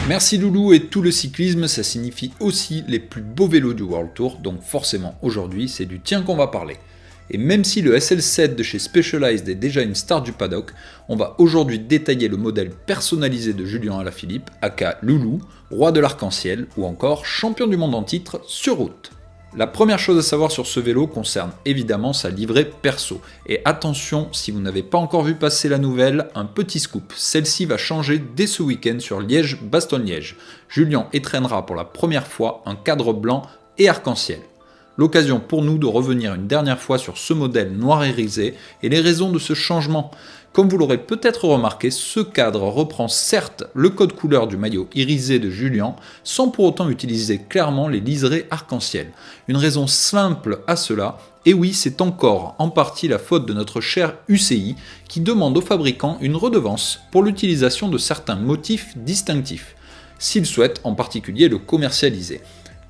Merci Loulou, et tout le cyclisme, ça signifie aussi les plus beaux vélos du World Tour, donc forcément aujourd'hui c'est du tien qu'on va parler. Et même si le SL7 de chez Specialized est déjà une star du paddock, on va aujourd'hui détailler le modèle personnalisé de Julien Alaphilippe, aka Loulou, roi de l'arc-en-ciel ou encore champion du monde en titre sur route. La première chose à savoir sur ce vélo concerne évidemment sa livrée perso. Et attention, si vous n'avez pas encore vu passer la nouvelle, un petit scoop. Celle-ci va changer dès ce week-end sur Liège-Bastogne-Liège. Julien étraînera pour la première fois un cadre blanc et arc-en-ciel. L'occasion pour nous de revenir une dernière fois sur ce modèle noir irisé et les raisons de ce changement. Comme vous l'aurez peut-être remarqué, ce cadre reprend certes le code couleur du maillot irisé de Julien, sans pour autant utiliser clairement les liserés arc-en-ciel. Une raison simple à cela, et oui, c'est encore en partie la faute de notre cher UCI qui demande aux fabricants une redevance pour l'utilisation de certains motifs distinctifs, s'ils souhaitent en particulier le commercialiser.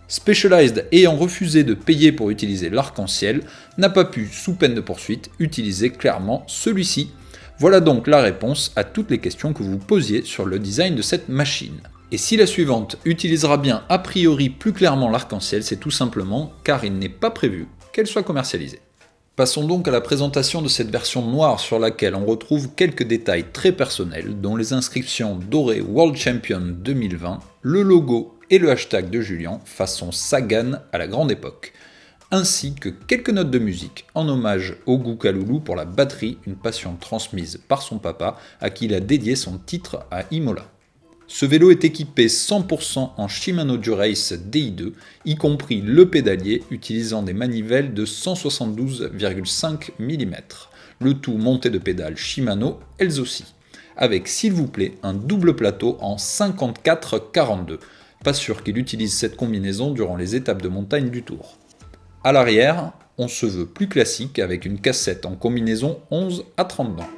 Specialized ayant refusé de payer pour utiliser l'arc-en-ciel, n'a pas pu, sous peine de poursuite, utiliser clairement celui-ci. Voilà donc la réponse à toutes les questions que vous posiez sur le design de cette machine. Et si la suivante utilisera bien a priori plus clairement l'arc-en-ciel, c'est tout simplement car il n'est pas prévu qu'elle soit commercialisée. Passons donc à la présentation de cette version noire sur laquelle on retrouve quelques détails très personnels, dont les inscriptions dorées World Champion 2020, le logo et le hashtag de Julien façon Sagan à la grande époque, ainsi que quelques notes de musique en hommage au goût qu'a Loulou pour la batterie, une passion transmise par son papa à qui il a dédié son titre à Imola. Ce vélo est équipé 100% en Shimano Dura-Ace Di2, y compris le pédalier utilisant des manivelles de 172,5 mm, le tout monté de pédales Shimano elles aussi, avec s'il vous plaît un double plateau en 54-42. Pas sûr qu'il utilise cette combinaison durant les étapes de montagne du Tour. A l'arrière, on se veut plus classique avec une cassette en combinaison 11 à 30 dents.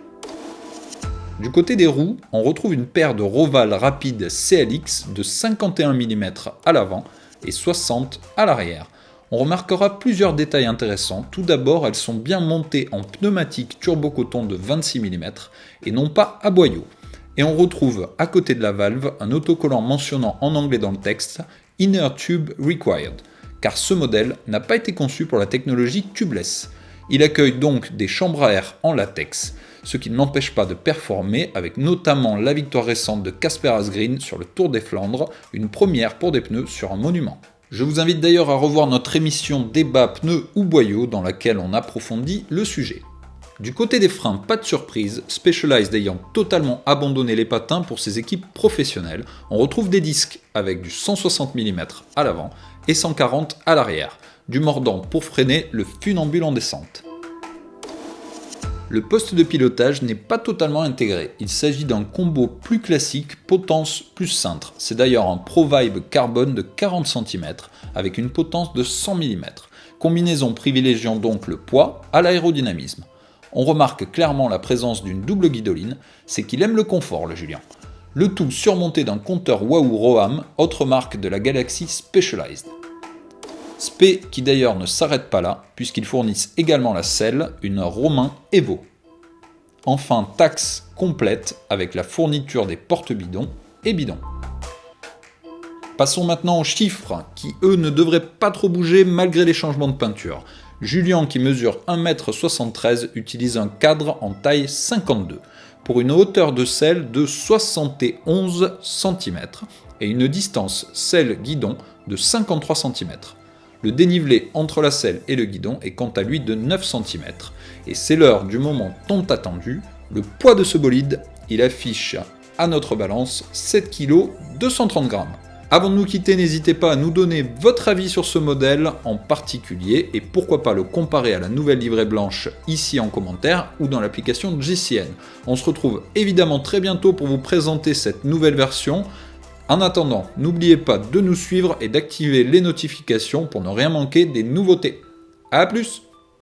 Du côté des roues, on retrouve une paire de Roval Rapide CLX de 51 mm à l'avant et 60 à l'arrière. On remarquera plusieurs détails intéressants. Tout d'abord, elles sont bien montées en pneumatique turbo-coton de 26 mm et non pas à boyau. Et on retrouve à côté de la valve un autocollant mentionnant en anglais dans le texte « Inner Tube Required », car ce modèle n'a pas été conçu pour la technologie tubeless. Il accueille donc des chambres à air en latex, ce qui ne l'empêche pas de performer avec notamment la victoire récente de Casper Asgreen sur le Tour des Flandres, une première pour des pneus sur un monument. Je vous invite d'ailleurs à revoir notre émission Débat pneus ou boyaux dans laquelle on approfondit le sujet. Du côté des freins, pas de surprise, Specialized ayant totalement abandonné les patins pour ses équipes professionnelles, on retrouve des disques avec du 160 mm à l'avant et 140 à l'arrière, du mordant pour freiner le funambule en descente. Le poste de pilotage n'est pas totalement intégré, il s'agit d'un combo plus classique, potence plus cintre. C'est d'ailleurs un ProVibe carbone de 40 cm avec une potence de 100 mm, combinaison privilégiant donc le poids à l'aérodynamisme. On remarque clairement la présence d'une double guidoline, c'est qu'il aime le confort le Julien. Le tout surmonté d'un compteur Wahoo Roham, autre marque de la galaxie Specialized. Spé qui d'ailleurs ne s'arrête pas là, puisqu'ils fournissent également la selle, une Romain Evo. Enfin, taxe complète avec la fourniture des porte-bidons et bidons. Passons maintenant aux chiffres, qui eux ne devraient pas trop bouger malgré les changements de peinture. Julien, qui mesure 1,73 m, utilise un cadre en taille 52, pour une hauteur de selle de 71 cm et une distance selle-guidon de 53 cm. Le dénivelé entre la selle et le guidon est quant à lui de 9 cm. Et c'est l'heure du moment tant attendu, le poids de ce bolide, il affiche à notre balance 7 kg 230 g. Avant de nous quitter, n'hésitez pas à nous donner votre avis sur ce modèle en particulier et pourquoi pas le comparer à la nouvelle livrée blanche ici en commentaire ou dans l'application GCN. On se retrouve évidemment très bientôt pour vous présenter cette nouvelle version. En attendant, n'oubliez pas de nous suivre et d'activer les notifications pour ne rien manquer des nouveautés. A plus!